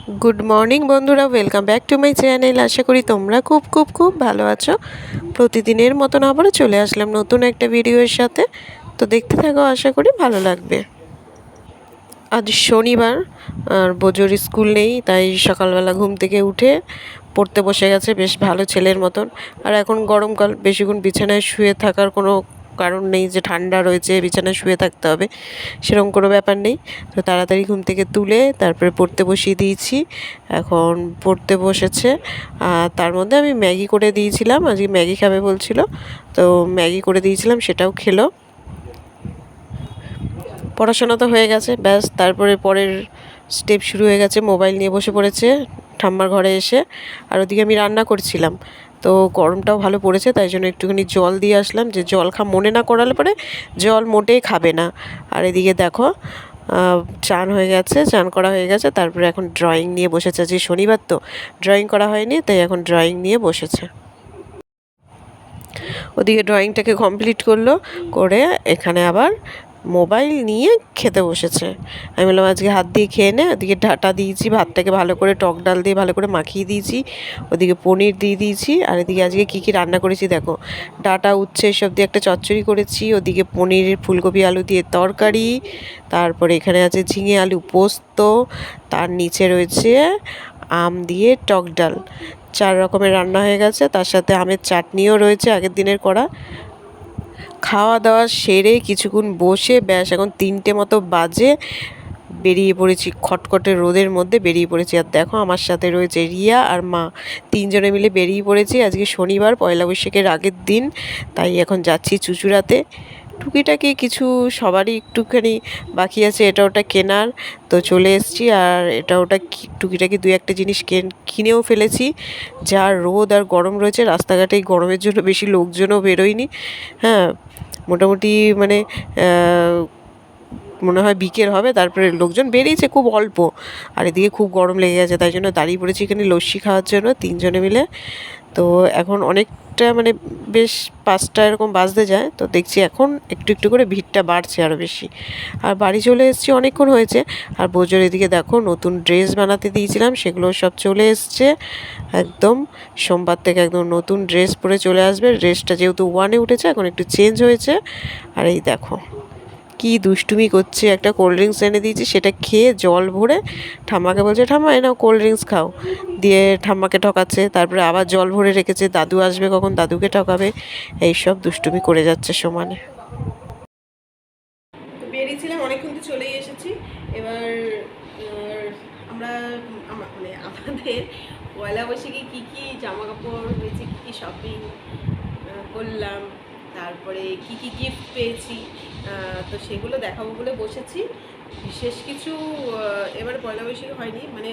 Good morning বন্ধুরা, welcome back to my channel. আশা করি তোমরা খুব খুব খুব ভালো আছো। প্রতিদিনের মতন আবারও চলে আসলাম নতুন একটা ভিডিওর সাথে। তো দেখতে থাকো, আশা করি ভালো লাগবে। আজ শনিবার আর বোজোর স্কুল নেই, তাই সকালবেলা ঘুম থেকে উঠে পড়তে বসে গেছে বেশ ভালো ছেলের মতন। আর এখন গরমকাল, বেশিক্ষণ বিছানায় শুয়ে থাকার কোনো কারণ নেই যে ঠান্ডা রয়েছে বিছানায় শুয়ে থাকতে হবে, সেরকম কোনো ব্যাপার নেই। তো তাড়াতাড়ি ঘুম থেকে তুলে তারপরে পড়তে বসিয়ে দিয়েছি। এখন পড়তে বসেছে। আর তার মধ্যে আমি ম্যাগি করে দিয়েছিলাম, আজকে ম্যাগি খাবে বলছিল, তো ম্যাগি করে দিয়েছিলাম, সেটাও খেলো। পড়াশোনা তো হয়ে গেছে, ব্যাস তারপরে পরের স্টেপ শুরু হয়ে গেছে। মোবাইল নিয়ে বসে পড়েছে ঠাম্মার ঘরে এসে। আর ওদিকে আমি রান্না করছিলাম, তো গরমটাও ভালো পড়েছে, তাই জন্য একটুখানি জল দিয়ে আসলাম, যে জল মনে না করালে পরে জল মোটেই খাবে না। আর এদিকে দেখো চান হয়ে গেছে, চান করা হয়ে গেছে, তারপরে এখন ড্রয়িং নিয়ে বসেছে। যে শনিবার তো ড্রয়িং করা হয়নি, তাই এখন ড্রয়িং নিয়ে বসেছে। ওদিকে ড্রয়িংটাকে কমপ্লিট করলো, করে এখানে আবার মোবাইল নিয়ে খেতে বসেছে। আমি বললাম আজকে হাত দিয়ে খেয়ে নে। ওদিকে ডাঁটা দিয়েছি, ভাতটাকে ভালো করে টক ডাল দিয়ে ভালো করে মাখিয়ে দিয়েছি, ওদিকে পনির দিয়ে দিয়েছি। আর এদিকে আজকে কী কী রান্না করেছি দেখো, ডাঁটা উচ্ছে এসব দিয়ে একটা চচ্চড়ি করেছি, ওদিকে পনির ফুলকপি আলু দিয়ে তরকারি, তারপরে এখানে আছে ঝিঙে আলু পোস্ত, তার নিচে রয়েছে আম দিয়ে টক ডাল। 4 রকমের রান্না হয়ে গেছে, তার সাথে আমের চাটনিও রয়েছে আগের দিনের করা। খাওয়া দাওয়া সেরে কিছুক্ষণ বসে ব্যাস এখন 3টে মতো বাজে, বেরিয়ে পড়েছি। খটখটে রোদের মধ্যে বেরিয়ে পড়েছি। আর দেখো আমার সাথে রয়েছে রিয়া আর মা, 3জনে মিলে বেরিয়ে পড়েছি। আজকে শনিবার, পয়লা বৈশাখের আগের দিন, তাই এখন যাচ্ছি চুঁচুড়াতে। টুকিটাকি কিছু সবারই একটুখানি বাকি আছে এটা ওটা কেনার, তো চলে এসেছি। আর এটা ওটা টুকিটাকি 2-1টা জিনিস কিনেও ফেলেছি। যা রোদ আর গরম রয়েছে রাস্তাঘাটে, এই গরমের জন্য বেশি লোকজনও বেরোয়নি। হ্যাঁ, মোটামুটি মানে মনে হয় বিকেল হবে, তারপরে লোকজন বেরিয়েছে খুব অল্প। আর এদিকে খুব গরম লেগে গেছে, তাই জন্য দাঁড়িয়ে পড়েছি এখানে লস্যি খাওয়ার জন্য 3জনে মিলে। তো এখন অনেকটা মানে বেশ 5টা এরকম বাজতে যায়, তো দেখছি এখন একটু একটু করে ভিড়টা বাড়ছে আরও বেশি। আর বাড়ি চলে এসেছি, অনেকক্ষণ হয়েছে। আর বোজোর এদিকে দেখো নতুন ড্রেস বানাতে দিয়েছিলাম, সেগুলো সব চলে এসছে একদম। সোমবার থেকে একদম নতুন ড্রেস পরে চলে আসবে। ড্রেসটা যেহেতু 1-এ উঠেছে, এখন একটু চেঞ্জ হয়েছে। আর এই দেখো কি দুষ্টুমি করছে, একটা কোল্ড ড্রিঙ্কস এনে দিয়েছি, সেটা খেয়ে জল ভরে ঠাম্মাকে বলছে ঠাম্মা এ নাও কোল্ড ড্রিঙ্কস খাও, দিয়ে ঠাম্মাকে ঠকাচ্ছে। তারপরে আবার জল ভরে রেখেছে, দাদু আসবে কখন দাদুকে ঠকাবে, এইসব দুষ্টুমি করে যাচ্ছে সমানে। তো বেরিয়েছিলাম অনেকক্ষণ, তো চলেই এসেছি। এবার আমরা মানে আমাদের পয়লা বৈশাখে কী কী জামা কাপড় হয়েছে, কী কী শপিং করলাম, তারপরে কি কি গিফট পেয়েছি, তো সেগুলো দেখাবো বলে বসেছি। বিশেষ কিছু এবারে পয়লা বৈশাখে হয়নি, মানে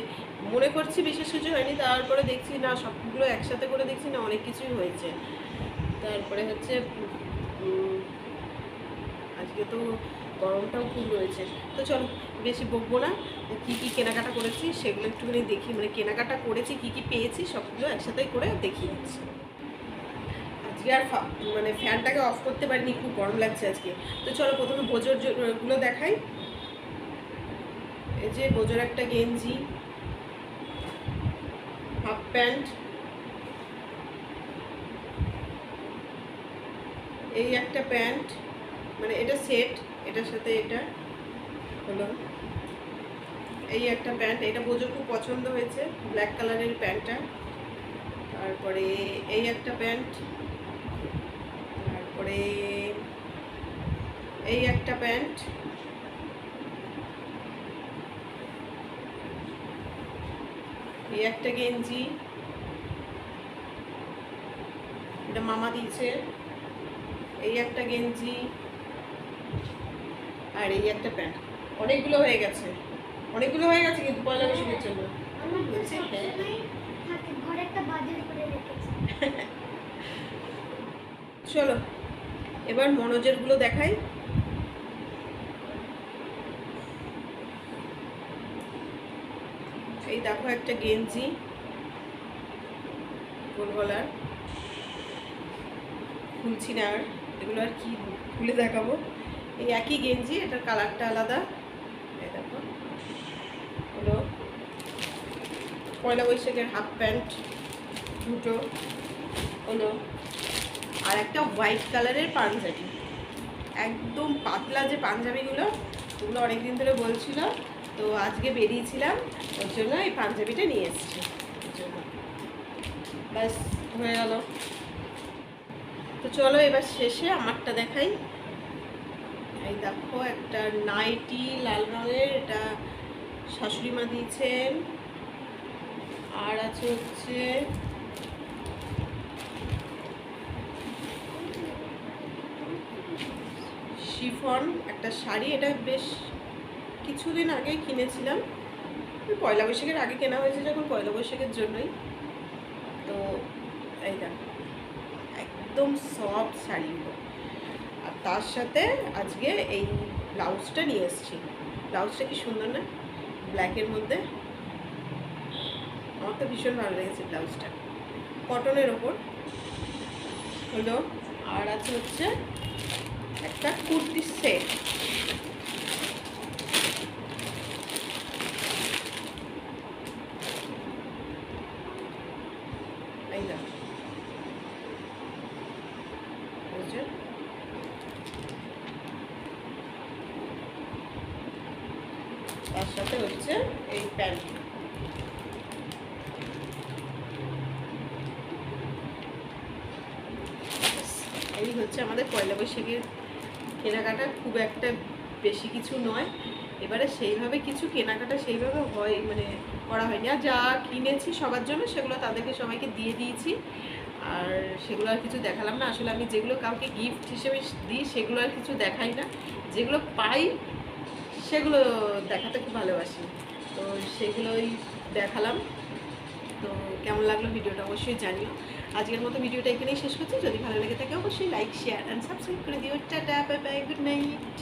মনে করছি বিশেষ কিছু হয়নি, তারপরে দেখছি না সবগুলো একসাথে করে দেখছি না অনেক কিছুই হয়েছে। তারপরে হচ্ছে আজকে তো গরমটাও খুব রয়েছে, তো চলো বেশি বকবো না। কী কী কেনাকাটা করেছি সেগুলো একটুখানি দেখি, মানে কেনাকাটা করেছি কী কী পেয়েছি সবগুলো একসাথে করে দেখিয়ে দিচ্ছি। আজকে আর মানে ফ্যানটাকে অফ করতে পারিনি, খুব গরম লাগছে আজকে। তো চলো প্রথমে বোজোর গুলো দেখাই। এই যে বোজোর একটা গেঞ্জি, হাফ প্যান্ট, এই একটা প্যান্ট, মানে এটা সেট, এটার সাথে এটা হলো। এই একটা প্যান্ট, এটা বোজোর খুব পছন্দ হয়েছে, ব্ল্যাক কালারের প্যান্টটা। তারপরে এই একটা প্যান্ট, তারপরে এই একটা প্যান্ট, এই একটা গেঞ্জি, এটা মামা দিয়েছে, এই একটা গেঞ্জি, আর এই একটা প্যান্ট। অনেকগুলো হয়ে গেছে, অনেকগুলো হয়ে গেছে কিন্তু পয়লা বৈশাখের জন্য। চলো এবার মনোজের গুলো দেখাই। এই দেখো একটা গেঞ্জি গোল গলার, খুলছি না আর, এগুলো আর কি খুলে দেখাবো। এই একই গেঞ্জি, এটার কালারটা আলাদা। এই দেখো হলো পয়লা বৈশাখের হাফ প্যান্ট দুটো হলো, আর একটা হোয়াইট কালারের পাঞ্জাবি, একদম পাতলা যে পাঞ্জাবিগুলো, ওগুলো অনেকদিন ধরে বলছিল, তো আজকে বেরিয়েছিলাম ওর জন্য এই পাঞ্জাবিটা নিয়ে এসেছি। ব্যাস হয়ে গেল। তো চলো এবার শেষে আমারটা দেখাই। এই দেখো একটা নাইটি লাল রঙের, এটা শাশুড়ি মা দিয়েছেন। আর আছে হচ্ছে শিফন একটা শাড়ি, এটা বেশ কিছুদিন আগে কিনেছিলাম, পয়লা বৈশাখের আগে কেনা হয়েছে যখন, পয়লা বৈশাখের জন্যই। তো এই দেখো একদম সফট শাড়িগুলো, আর তার সাথে আজকে এই ব্লাউজটা নিয়ে এসেছি। ব্লাউজটা কি সুন্দর না, ব্ল্যাকের মধ্যে, আমার তো ভীষণ ভালো লেগেছে ব্লাউজটা, কটনের ওপর হলো। আর আছে হচ্ছে একটা কুর্তি সেট, এই না বুঝছেন, তার সাথে হচ্ছে এই প্যান্ট। এই হচ্ছে আমাদের পয়লা বৈশাখের কেনাকাটা, খুব একটা বেশি কিছু নয়। এবারে সেইভাবে কিছু কেনাকাটা সেইভাবে হয় মানে করা হয়নি, আর যা কিনেছি সবার জন্য সেগুলো তাদেরকে সবাইকে দিয়ে দিয়েছি, আর সেগুলো আর কিছু দেখালাম না। আসলে আমি যেগুলো কাউকে গিফট হিসেবে দিই সেগুলো আর কিছু দেখাই না, যেগুলো পাই সেগুলো দেখাতে খুব ভালোবাসি, তো সেগুলোই দেখালাম। তো কেমন লাগলো ভিডিওটা অবশ্যই জানিও। আজকের মতো ভিডিওটা এখানেই শেষ করছি, যদি ভালো লেগে থাকে অবশ্যই লাইক শেয়ার অ্যান্ড সাবস্ক্রাইব করে দিও। Tata, bye bye, good night.